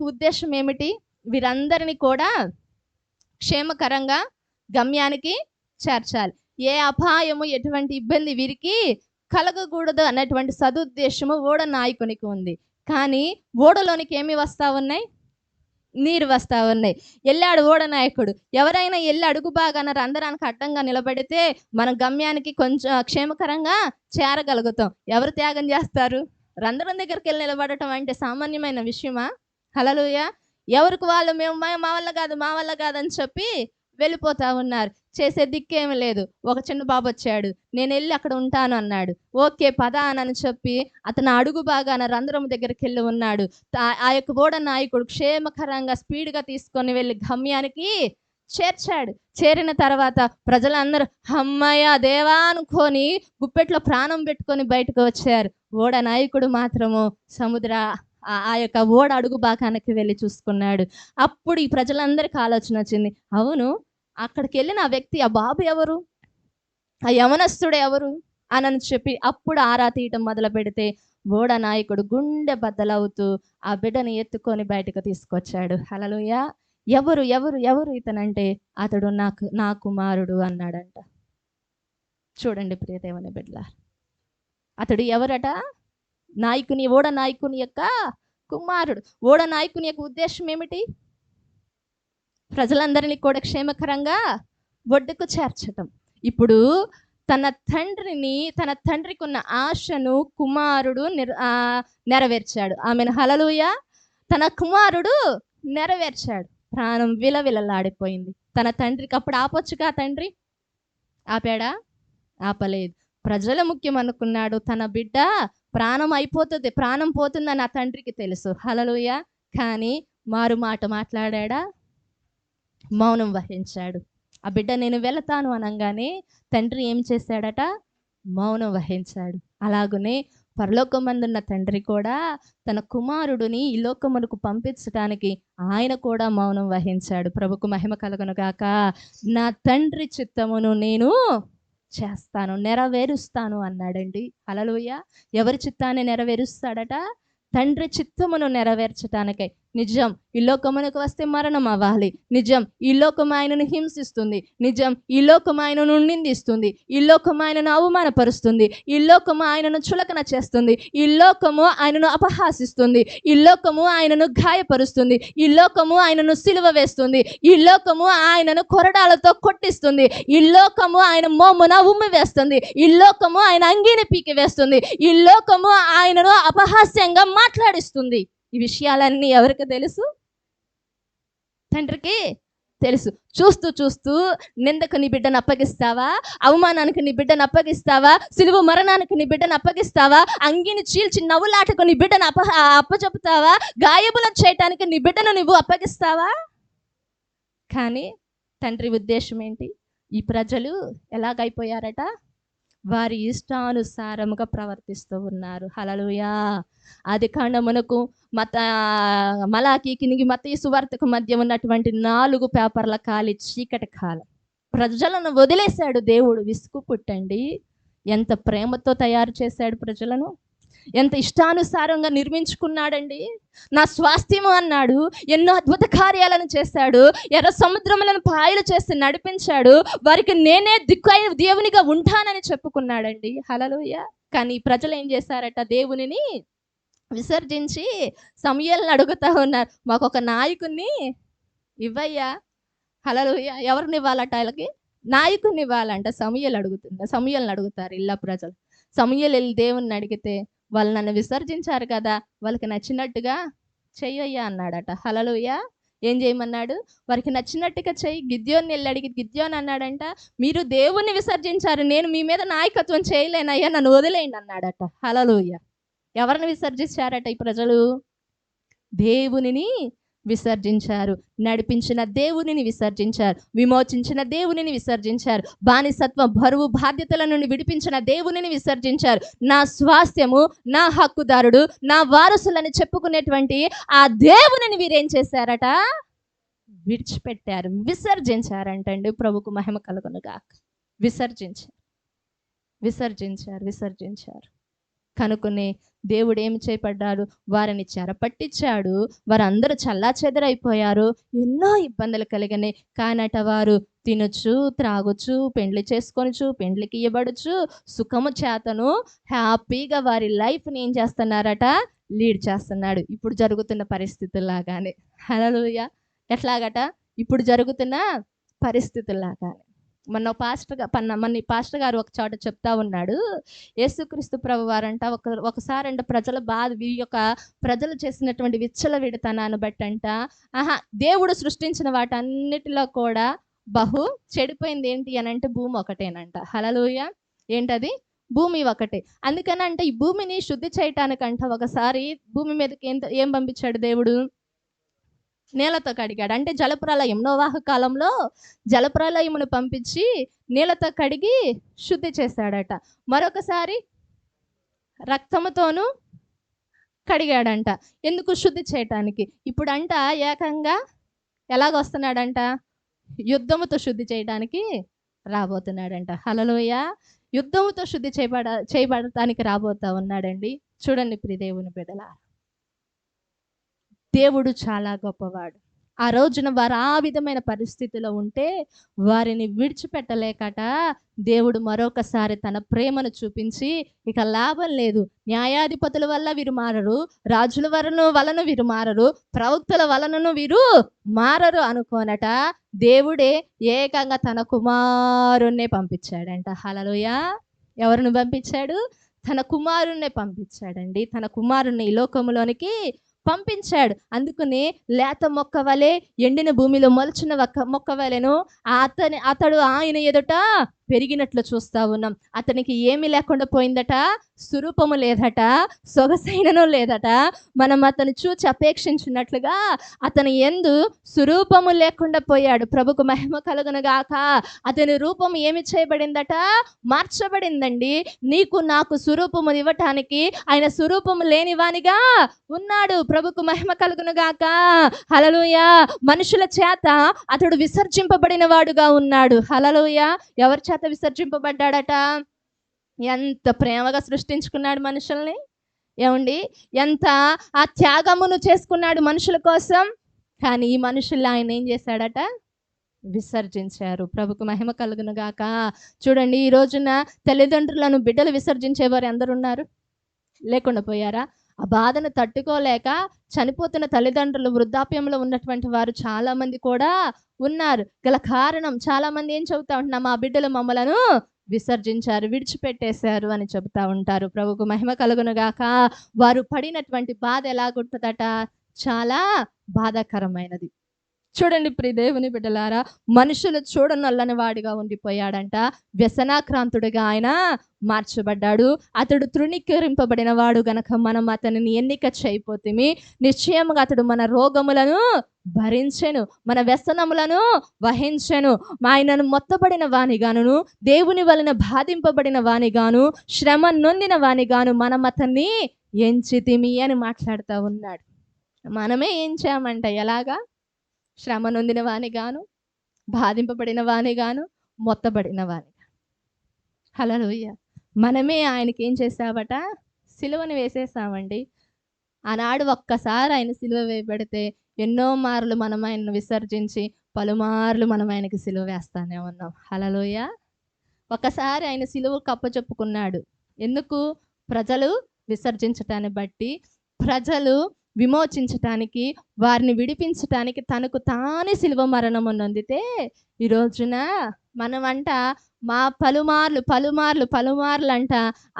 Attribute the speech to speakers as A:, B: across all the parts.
A: యొక్క ఉద్దేశం ఏమిటి? వీరందరినీ కూడా క్షేమకరంగా గమ్యానికి చేర్చాలి. ఏ అపాయము, ఎటువంటి ఇబ్బంది వీరికి కలగకూడదు అన్నటువంటి సదుద్దేశము ఓడ నాయకునికి ఉంది. కానీ ఓడలోనికి ఏమి వస్తా ఉన్నాయి? నీరు వస్తా ఉన్నాయి. వెళ్ళాడు ఓడ నాయకుడు. ఎవరైనా వెళ్ళి అడుగు బాగాన రంధ్రానికి అడ్డంగా నిలబడితే మనం గమ్యానికి కొంచెం క్షేమకరంగా చేరగలుగుతాం. ఎవరు త్యాగం చేస్తారు? రంధ్రం దగ్గరికి వెళ్ళి నిలబడటం అంటే సామాన్యమైన విషయమా? హల్లెలూయా. ఎవరికి వాళ్ళు మేము మా వల్ల కాదు, మా వల్ల కాదని చెప్పి వెళ్ళిపోతా ఉన్నారు. చేసే దిక్కేమి లేదు. ఒక చిన్న బాబు వచ్చాడు, నేను వెళ్ళి అక్కడ ఉంటాను అన్నాడు. ఓకే పద అని చెప్పి అతను అడుగు బాగాన రంధ్రం దగ్గరికి వెళ్ళి ఉన్నాడు. ఆ యొక్క ఓడ నాయకుడు క్షేమకరంగా స్పీడ్గా తీసుకొని వెళ్ళి గమ్యానికి చేర్చాడు. చేరిన తర్వాత ప్రజలందరూ అమ్మయ్య దేవా అనుకొని గుప్పెట్లో ప్రాణం పెట్టుకొని బయటకు వచ్చారు. ఓడ నాయకుడు మాత్రము ఆ యొక్క ఓడ అడుగు భాగానికి వెళ్ళి చూసుకున్నాడు. అప్పుడు ఈ ప్రజలందరికీ ఆలోచన వచ్చింది, అవును అక్కడికి వెళ్ళిన ఆ వ్యక్తి, ఆ బాబు ఎవరు, ఆ యవనస్తుడు ఎవరు అని చెప్పి అప్పుడు ఆరా తీయటం మొదలు పెడితే ఓడ నాయకుడు గుండె బద్దలవుతూ ఆ బిడ్డని ఎత్తుకొని బయటకు తీసుకొచ్చాడు. హల్లెలూయా. ఎవరు ఎవరు ఎవరు ఇతనంటే అతడు నా కుమారుడు అన్నాడంట. చూడండి ప్రియ దేవుని బిడ్డలారా, అతడు ఎవరట? ఓడ నాయకుని యొక్క కుమారుడు. ఓడ నాయకుని యొక్క ఉద్దేశం ఏమిటి? ప్రజలందరినీ కూడా క్షేమకరంగా ఒడ్డుకు చేర్చటం. ఇప్పుడు తన తండ్రికి ఉన్న ఆశను కుమారుడు నెరవేర్చాడు. ఆమెను హల్లెలూయా. తన కుమారుడు నెరవేర్చాడు. ప్రాణం విలవిలలాడిపోయింది. తన తండ్రికి అప్పుడు ఆపొచ్చుగా తండ్రి? ఆపాడా? ఆపలేదు. ప్రజల ముఖ్యం అనుకున్నాడు. తన బిడ్డ ప్రాణం అయిపోతుంది, ప్రాణం పోతుందని ఆ తండ్రికి తెలుసు. హల్లెలూయా. కానీ మారు మాట మాట్లాడా? మౌనం వహించాడు. ఆ బిడ్డ నేను వెళతాను అనగానే తండ్రి ఏం చేశాడట? మౌనం వహించాడు. అలాగనే పరలోకమందున్న తండ్రి కూడా తన కుమారుడిని ఈ లోకమునకు పంపించడానికి ఆయన కూడా మౌనం వహించాడు. ప్రభుకు మహిమ కలుగును గాక. నా తండ్రి చిత్తమును నేను చేస్తాను, నెరవేరుస్తాను అన్నాడండి. హల్లెలూయా. ఎవరి చిత్తాన్ని నెరవేరుస్తాడట? తండ్రి చిత్తమును నెరవేర్చటానికై. నిజం ఈ లోకమునకు వస్తే మరణం అవ్వాలి. నిజం ఈ లోకం ఆయనను హింసిస్తుంది. నిజం ఈ లోకం ఆయనను నిందిస్తుంది. ఈ లోకం ఆయనను అవమానపరుస్తుంది. ఈ లోకము ఆయనను చులకన చేస్తుంది. ఈ లోకము ఆయనను అపహాసిస్తుంది. ఈ లోకము ఆయనను గాయపరుస్తుంది. ఈ లోకము ఆయనను సిలువ వేస్తుంది. ఈ లోకము ఆయనను కొరడాలతో కొట్టిస్తుంది. ఈ లోకము ఆయన మోమున ఉమ్మి వేస్తుంది. ఈ లోకము ఆయన అంగీని పీకి వేస్తుంది. ఈ లోకము ఆయనను అపహాస్యంగా మాట్లాడిస్తుంది. ఈ విషయాలన్నీ ఎవరికి తెలుసు? తండ్రికి తెలుసు. చూస్తూ చూస్తూ నిందకు నీ బిడ్డను అప్పగిస్తావా? అవమానానికి నీ బిడ్డను అప్పగిస్తావా? సిలువ మరణానికి నీ బిడ్డను అప్పగిస్తావా? అంగిని చీల్చి నవ్వులాటకు నీ బిడ్డను అప్పచెపుతావా? గాయబులను చేయటానికి నీ బిడ్డను నువ్వు అప్పగిస్తావా? కానీ తండ్రి ఉద్దేశం ఏంటి? ఈ ప్రజలు ఎలాగైపోయారట? వారి ఇష్టానుసారముగా ప్రవర్తిస్తూ ఉన్నారు. హల్లెలూయా. ఆది కాండమునకు మలాకీకి మత్తయి సువార్తకు మధ్య ఉన్నటువంటి 4 పేపర్ల ఖాళీ చీకటి కాలం. ప్రజలను వదిలేశాడు దేవుడు. విసుగు పుట్టండి. ఎంత ప్రేమతో తయారు చేశాడు ప్రజలను, ఎంత ఇష్టానుసారంగా నిర్మించుకున్నాడండి. నా స్వాస్థ్యము అన్నాడు. ఎన్నో అద్భుత కార్యాలను చేశాడు. ఎర్ర సముద్రములను పాయలు చేసి నడిపించాడు. వారికి నేనే దిక్కై దేవునిగా ఉంటానని చెప్పుకున్నాడండి. హల్లెలూయా. కానీ ప్రజలు ఏం చేశారట? దేవునిని విసర్జించి సమూయేలుని అడుగుతా ఉన్నారు, మాకు ఒక నాయకుడిని ఇవ్వయ్యా. హల్లెలూయా. ఎవరిని ఇవ్వాలట? వాళ్ళకి నాయకుడిని ఇవ్వాలంట. సమూయేలుని అడుగుతారు ఇలా ప్రజలు. సమూయేలు వెళ్ళి దేవుణ్ణి అడిగితే, వాళ్ళు నన్ను విసర్జించారు కదా, వాళ్ళకి నచ్చినట్టుగా చెయ్యయ్యా అన్నాడట. హల్లెలూయా. ఏం చేయమన్నాడు? వారికి నచ్చినట్టుగా చెయ్యి. గిద్యోన్ని వెళ్ళి అడిగి గిద్యోన్ అన్నాడంట, మీరు దేవుణ్ణి విసర్జించారు, నేను మీ మీద నాయకత్వం చేయలేనయ్యా, నన్ను వదిలేయండి అన్నాడట. హల్లెలూయా. ఎవరిని విసర్జించారట ఈ ప్రజలు? దేవునిని విసర్జించారు. నడిపించిన దేవునిని విసర్జించారు. విమోచించిన దేవునిని విసర్జించారు. బానిసత్వ బరువు బాధ్యతల నుండి విడిపించిన దేవునిని విసర్జించారు. నా స్వాస్థ్యము, నా హక్కుదారుడు, నా వారసులని చెప్పుకునేటువంటి ఆ దేవునిని వీరేం చేశారట? విడిచిపెట్టారు, విసర్జించారంటండి. ప్రభుకు మహిమ కలుగును గాక. విసర్జించారు. కనుకొని దేవుడు ఏమి చేపడ్డాడు, వారిని చెరపట్టించాడు. వారందరూ చెల్లాచెదరైపోయారు. ఎన్నో ఇబ్బందులు కలిగినాయి. కానట వారు తినొచ్చు, త్రాగొచ్చు, పెండ్లి చేసుకొనొచ్చు, పెండ్లికి ఇయ్యబడచ్చు, సుఖము చేతను హ్యాపీగా వారి లైఫ్ని ఏం చేస్తున్నారట, లీడ్ చేస్తున్నాడు. ఇప్పుడు జరుగుతున్న పరిస్థితుల్లాగానే. హల్లెలూయా. ఎట్లాగట, ఇప్పుడు జరుగుతున్న పరిస్థితుల్లాగానే. మన పాస్టర్ గారు ఒక చోట చెప్తా ఉన్నాడు, యేసుక్రీస్తు ప్రభు వారంట ఒకసారంట ఈ యొక్క ప్రజలు చేసినటువంటి విచ్చలవిడితనాన్ని బట్టి అంట, దేవుడు సృష్టించిన వాటన్నిటిలో కూడా బహు చెడిపోయింది ఏంటి అని అంటే భూమి ఒకటేనంట. హల్లెలూయా. ఏంటది? భూమి ఒకటే. అందుకనంటే ఈ భూమిని శుద్ధి చేయటానికంట ఒకసారి భూమి మీదకి ఏం పంపించాడు దేవుడు? నీళ్ళతో కడిగాడు. అంటే జలప్రలయం, నోవాహు కాలంలో జలప్రలయమును పంపించి నీళ్ళతో కడిగి శుద్ధి చేశాడట. మరొకసారి రక్తముతోనూ కడిగాడంట. ఎందుకు? శుద్ధి చేయటానికి. ఇప్పుడంట ఏకంగా ఎలాగొస్తున్నాడంట, యుద్ధముతో శుద్ధి చేయడానికి రాబోతున్నాడంట. హల్లెలూయా. యుద్ధముతో శుద్ధి చేయబడటానికి రాబోతా ఉన్నాడండి. చూడండి ప్రియదేవుని బిడ్డలారా, దేవుడు చాలా గొప్పవాడు. ఆ రోజున వారు ఆ విధమైన పరిస్థితిలో ఉంటే వారిని విడిచిపెట్టలేకట దేవుడు మరొకసారి తన ప్రేమను చూపించి, ఇక లాభం లేదు, న్యాయాధిపతుల వల్ల వీరు మారరు, రాజుల వలన వీరు మారరు, ప్రవక్తల వలనను వీరు మారరు అనుకోనట దేవుడే ఏకంగా తన కుమారుణ్ణే పంపించాడంట. హల్లెలూయా. ఎవరిని పంపించాడు? తన కుమారుణ్ణే పంపించాడండి. తన కుమారుణ్ణి ఈ లోకములోనికి పంపించాడు. అందుకని లేత మొక్క వలె, ఎండిన భూమిలో మొలచిన మొక్క వలెను అతడు ఆయన ఎదుట పెరిగినట్లు చూస్తా ఉన్నాం. అతనికి ఏమి లేకుండా పోయిందట, స్వరూపము లేదట, సొగసైనను లేదట. మనం అతను చూచి అపేక్షించినట్లుగా అతని యందు స్వరూపము లేకుండా పోయాడు. ప్రభుకు మహిమ కలుగును గాక. అతని రూపం ఏమి చేయబడిందట, మార్చబడిందండి. నీకు నాకు స్వరూపము ఇవ్వటానికి ఆయన స్వరూపము లేనివానిగా ఉన్నాడు. ప్రభుకు మహిమ కలుగును గాక. హల్లెలూయా. మనుషుల చేత అతడు విసర్జింపబడిన వాడుగా ఉన్నాడు. హల్లెలూయా. ఎవరి చేత విసర్జింపబడ్డాడట? ఎంత ప్రేమగా సృష్టించుకున్నాడు మనుషుల్ని. ఏమండి, ఎంత ఆ త్యాగమును చేసుకున్నాడు మనుషుల కోసం. కానీ ఈ మనుషులు ఆయన ఏం చేశాడట, విసర్జించారు. ప్రభుకు మహిమ కలుగును గాక. చూడండి, ఈ రోజున తల్లిదండ్రులను బిడ్డలు విసర్జించేవారు ఎందరున్నారు? లేకుండా పోయారా? ఆ బాధను తట్టుకోలేక చనిపోతున్న తల్లిదండ్రులు, వృద్ధాప్యంలో ఉన్నటువంటి వారు చాలా మంది కూడా ఉన్నారు. గల కారణం, చాలా మంది ఏం చెబుతా ఉంటున్నా, మా బిడ్డలు మమ్మలను విసర్జించారు, విడిచిపెట్టేశారు అని చెబుతా ఉంటారు. ప్రభుకు మహిమ కలుగును గాక. వారు పడినటువంటి బాధ ఎలాగుంటుందట, చాలా బాధాకరమైనది. చూడండి ప్రియ దేవుని బిడ్డలారా, మనుషులు చూడనొల్లని వాడిగా ఉండిపోయాడంట. వ్యసనాక్రాంతుడిగా ఆయన మార్చబడ్డాడు. అతడు తృణీకరింపబడిన వాడు గనక మనం అతనిని ఎన్నిక చేయపోతిమి. నిశ్చయముగా అతడు మన రోగములను భరించెను, మన వ్యసనములను వహించెను. ఆయనను మొత్తబడిన వానిగాను, దేవుని వలన బాధింపబడిన వానిగాను, శ్రమ నొందిన వానిగాను మనం అతన్ని ఎంచితిమి అని మాట్లాడుతూ ఉన్నాడు. మనమే ఎంచామంట. ఎలాగా? శ్రమ నొందిన వానిగాను, బాధింపబడిన వానిగాను, మొత్తబడిన వానిగా. హల్లెలూయా. మనమే ఆయనకి ఏం చేసావట, సిలువను వేసేసామండి. ఆనాడు ఒక్కసారి ఆయన సిలువ వేయబడితే ఎన్నో మార్లు మనం ఆయనను విసర్జించి పలుమార్లు మనం ఆయనకి సిలువ వేస్తానే ఉన్నాం. హల్లెలూయా. ఒకసారి ఆయన సిలువ కప్పచెప్పుకున్నాడు. ఎందుకు? ప్రజలు విసర్జించటాన్ని బట్టి, ప్రజలు విమోచించటానికి, వారిని విడిపించటానికి తనకు తానే సిలువ మరణము నొందితే, ఈ రోజున మనమంట పలుమార్లు అంట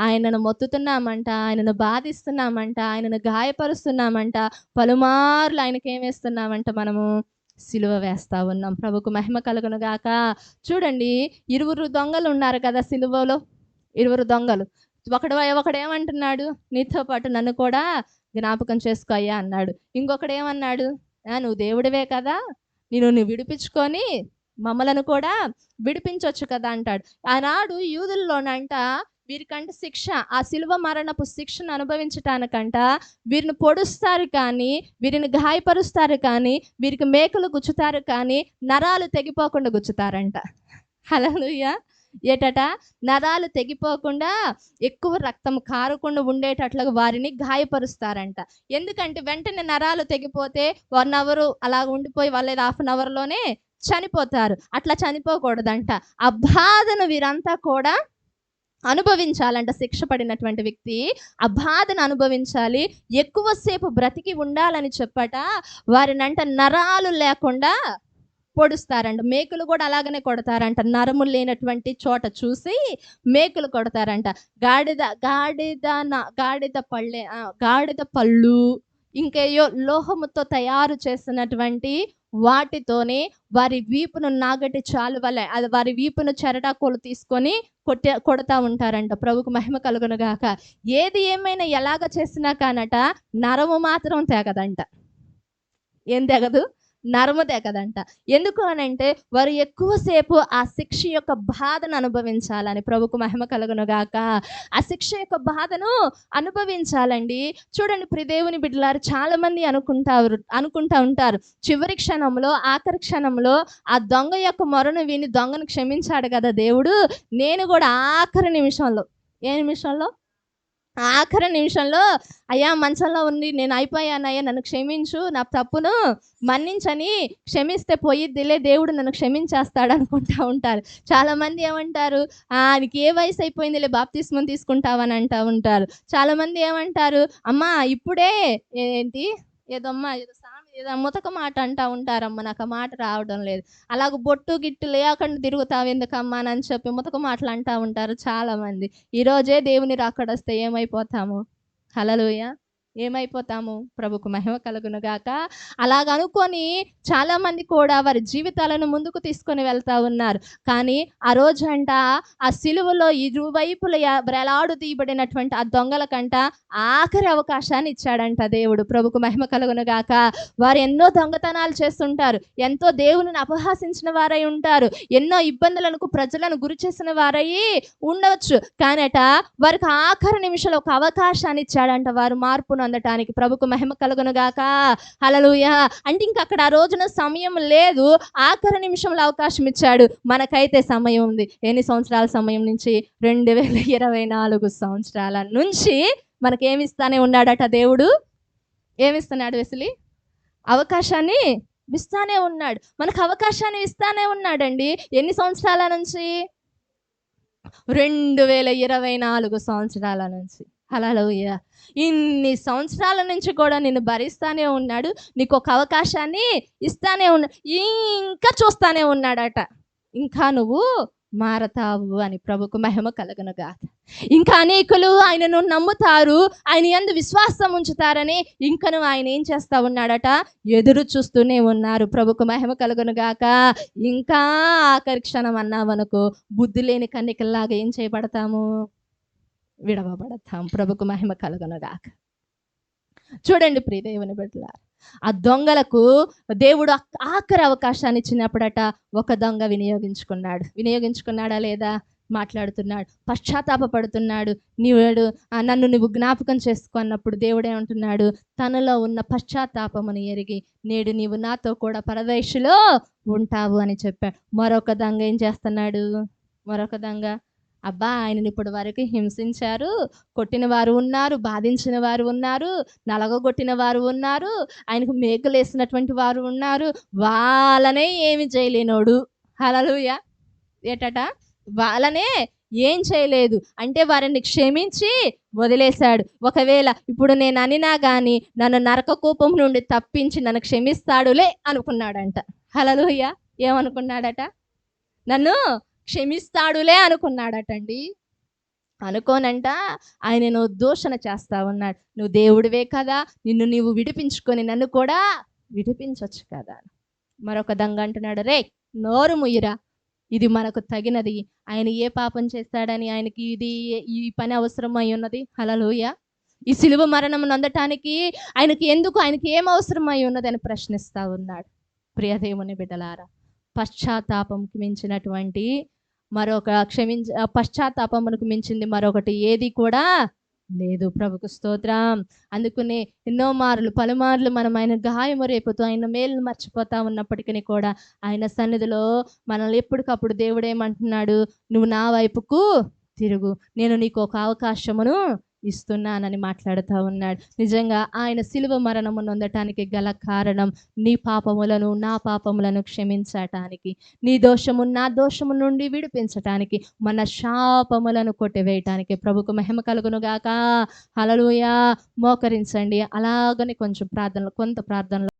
A: ఆయనను మొత్తుతున్నామంట, ఆయనను బాధిస్తున్నామంట, ఆయనను గాయపరుస్తున్నామంట, పలుమార్లు ఆయనకి ఏం వేస్తున్నామంట, మనము సిలువ వేస్తా ఉన్నాం. ప్రభుకు మహిమ కలుగును గాక. చూడండి, 20 దొంగలు ఉన్నారు కదా సిలువలో. 20 దొంగలు. ఒకడేమంటున్నాడు, నీతో పాటు నన్ను కూడా జ్ఞాపకం చేసుకో అయ్యా అన్నాడు. ఇంకొకడు ఏమన్నాడు, నువ్వు దేవుడివే కదా, నువ్వు విడిపించుకొని మమ్మలను కూడా విడిపించవచ్చు కదా అంటాడు. ఆనాడు యూదుల్లోనంట వీరికంటే శిక్ష, ఆ సిలువ మరణపు శిక్షను అనుభవించటానికంట వీరిని పొడుస్తారు కానీ, వీరిని గాయపరుస్తారు కానీ, వీరికి మేకలు గుచ్చుతారు కానీ నరాలు తెగిపోకుండా గుచ్చుతారంట. హల్లెలూయా. ఏటట నరాలు తెగిపోకుండా ఎక్కువ రక్తం కారకుండా ఉండేటట్లుగా వారిని గాయపరుస్తారంట. ఎందుకంటే వెంటనే నరాలు తెగిపోతే 1 అవర్ అలా ఉండిపోయి వాళ్ళు 1/2 అవర్‌లోనే చనిపోతారు. అట్లా చనిపోకూడదంట. ఆ బాధను వీరంతా కూడా అనుభవించాలంట. శిక్ష పడినటువంటి వ్యక్తి ఆ బాధను అనుభవించాలి. ఎక్కువసేపు బ్రతికి ఉండాలని చెప్పట వారినంట నరాలు లేకుండా పొడుస్తారంట. మేకులు కూడా అలాగనే కొడతారంట. నరములు లేనటువంటి చోట చూసి మేకులు కొడతారంట. గాడిద పళ్ళు ఇంకేయో లోహముతో తయారు చేసినటువంటి వాటితోనే వారి వీపును నాగటి చాలు వలె అది వారి వీపును చెరటాకోలు తీసుకొని కొడతా ఉంటారంట. ప్రభుకు మహిమ కలుగును గాక. ఏది ఏమైనా ఎలాగ చేసినా కానట నరము మాత్రం తెగదంట. ఏం తెగదు? నరము తెగదంట. ఎందుకు అనంటే వారు ఎక్కువసేపు ఆ శిక్ష యొక్క బాధను అనుభవించాలని. ప్రభుకు మహిమ కలుగును గాక. ఆ శిక్ష యొక్క బాధను అనుభవించాలండి. చూడండి ప్రియదేవుని బిడ్డలారు, చాలా మంది అనుకుంటా ఉంటారు చివరి క్షణంలో, ఆఖరి క్షణంలో ఆ దొంగ యొక్క మొరను విని దొంగను క్షమించాడు కదా దేవుడు, నేను కూడా ఆఖరి నిమిషంలో, ఏ నిమిషంలో, ఆఖరి నిమిషంలో అయ్యా మంచంలో ఉండి నేను అయిపోయానయ్యా, నన్ను క్షమించు, నా తప్పును మన్నించని క్షమిస్తే పోయిద్దిలే, దేవుడు నన్ను క్షమించేస్తాడు అనుకుంటా ఉంటారు. చాలా మంది ఏమంటారు, నీకు ఏ వయసు అయిపోయిందిలే బాప్తిస్మం తీసుకుంటావని అంటూ ఉంటారు. చాలా మంది ఏమంటారు, అమ్మా ఇప్పుడే ఏంటి ఏదో ముతక మాట అంటా ఉంటారమ్మ, నాకు ఆ మాట రావడం లేదు, అలాగ బొట్టు గిట్టు లేకుండా తిరుగుతావు ఎందుకమ్మా అని చెప్పి ముతక మాటలు అంటూ ఉంటారు చాలా మంది. ఈరోజే దేవుని రాకడొస్తే ఏమైపోతాము? హల్లెలూయా. ఏమైపోతాము? ప్రభుకు మహిమ కలుగును గాక. అలాగ అనుకొని చాలా మంది కూడా వారి జీవితాలను ముందుకు తీసుకొని వెళ్తా ఉన్నారు. కానీ ఆ రోజంట ఆ సిలువలో ఇరువైపుల వేలాడు తీయబడినటువంటి ఆ దొంగలకంట ఆఖరి అవకాశాన్ని ఇచ్చాడంట దేవుడు. ప్రభుకు మహిమ కలుగును గాక. వారు ఎన్నో దొంగతనాలు చేస్తుంటారు, ఎంతో దేవుని అపహాసించిన వారై ఉంటారు, ఎన్నో ఇబ్బందులకు ప్రజలను గురి చేసిన వారై ఉండవచ్చు. కానట వారికి ఆఖరి నిమిషంలో ఒక అవకాశాన్ని ఇచ్చాడంట వారు మార్పును అందటానికి. ప్రభుకు మహిమ కలుగును గాక. హల్లెలూయా. అంటే ఇంక అక్కడ ఆ రోజున సమయం లేదు, ఆఖరి నిమిషంలో అవకాశం ఇచ్చాడు. మనకైతే సమయం ఉంది. ఎన్ని సంవత్సరాల సమయం నుంచి? 2024 సంవత్సరాల నుంచి మనకేమిస్తానే ఉన్నాడట దేవుడు. ఏమిస్తున్నాడు వెసిలి? అవకాశాన్ని ఇస్తానే ఉన్నాడు. మనకు అవకాశాన్ని ఇస్తానే ఉన్నాడండి. ఎన్ని సంవత్సరాల నుంచి? 2024 సంవత్సరాల నుంచి. హల్లెలూయా. ఇన్ని సంవత్సరాల నుంచి కూడా నిన్ను భరిస్తానే ఉన్నాడు, నీకు ఒక అవకాశాన్ని ఇస్తానే ఉన్నాడు, ఇంకా చూస్తానే ఉన్నాడట, ఇంకా నువ్వు మారతావు అని. ప్రభుకు మహిమ కలుగును గాక. ఇంకా అనేకులు ఆయనను నమ్ముతారు, ఆయన యందు విశ్వాసం ఉంచుతారని ఇంకను ఆయన ఏం చేస్తా ఉన్నాడట? ఎదురు చూస్తూనే ఉన్నారు. ప్రభుకు మహిమ కలుగును గాక. ఇంకా ఆఖరి క్షణం అన్నామనుకో బుద్ధి లేని కన్యకల్లాగా ఏం చేయబడతాము? విడవబడతాం. ప్రభుకు మహిమ కలుగును గాక. చూడండి ప్రియదేవుని బిడ్డలారా, ఆ దొంగలకు దేవుడు ఆఖరి అవకాశాన్ని ఇచ్చినప్పుడట ఒక దొంగ వినియోగించుకున్నాడా లేదా? మాట్లాడుతున్నాడు, పశ్చాత్తాపడుతున్నాడు. నన్ను నువ్వు జ్ఞాపకం చేసుకున్నప్పుడు దేవుడు ఏమంటున్నాడు? తనలో ఉన్న పశ్చాత్తాపమును ఎరిగి నేడు నీవు నాతో కూడా పరదేశులో ఉంటావు అని చెప్పాడు. మరొక దొంగ ఏం చేస్తున్నాడు? మరొక దొంగ, అబ్బా ఆయనని ఇప్పటి వరకు హింసించారు, కొట్టిన వారు ఉన్నారు, బాధించిన వారు ఉన్నారు, నలగొట్టిన వారు ఉన్నారు, ఆయనకు మేకులు వేసినటువంటి వారు ఉన్నారు, వాళ్ళనే ఏమి చేయలేనోడు. హల్లెలూయా. ఏటట? వాళ్ళనే ఏం చేయలేదు అంటే వారిని క్షమించి వదిలేశాడు. ఒకవేళ ఇప్పుడు నేను అనినా కానీ నన్ను నరక కూపం నుండి తప్పించి నన్ను క్షమిస్తాడులే అనుకున్నాడంట. హల్లెలూయా. ఏమనుకున్నాడట? నన్ను క్షమిస్తాడులే అనుకున్నాడటండి. అనుకోనంట ఆయనను దూషణ చేస్తా ఉన్నాడు. నువ్వు దేవుడివే కదా, నిన్ను నీవు విడిపించుకొని నన్ను కూడా విడిపించవచ్చు కదా. మరొక దొంగ అంటున్నాడు, రే నోరు ముయ్యిరా, ఇది మనకు తగినది, ఆయన ఏ పాపం చేస్తాడని ఆయనకి ఈ పని అవసరమై ఉన్నది? హల్లెలూయా. ఈ సిలువ మరణం నందటానికి ఆయనకి ఏం అవసరమై ఉన్నదని ప్రశ్నిస్తా ఉన్నాడు. ప్రియదేవుని బిడ్డలారా, పశ్చాత్తాపంకి మించినటువంటి పశ్చాత్తాపమునకు మించింది మరొకటి ఏది కూడా లేదు. ప్రభుకు స్తోత్రం. అందుకనే ఎన్నో మార్లు పలుమార్లు మనం ఆయన గాయము రేపుతూ ఆయన మేలును మర్చిపోతా ఉన్నప్పటికీ కూడా ఆయన సన్నిధిలో మనల్ని ఎప్పటికప్పుడు దేవుడేమంటున్నాడు, నువ్వు నా వైపుకు తిరుగు, నేను నీకు ఒక అవకాశమును ఇస్తున్నానని మాట్లాడుతూ ఉన్నాడు. నిజంగా ఆయన శిలువ మరణము నొందటానికి గల కారణం నీ పాపములను నా పాపములను క్షమించటానికి, నీ దోషము నా దోషము నుండి విడిపించటానికి, మన శాపములను కొట్టివేయటానికి. ప్రభుకు మహిమ కలుగును గాక. హల్లెలూయా. మోకరించండి. అలాగని కొంచెం ప్రార్థనలు కొంత ప్రార్థనలు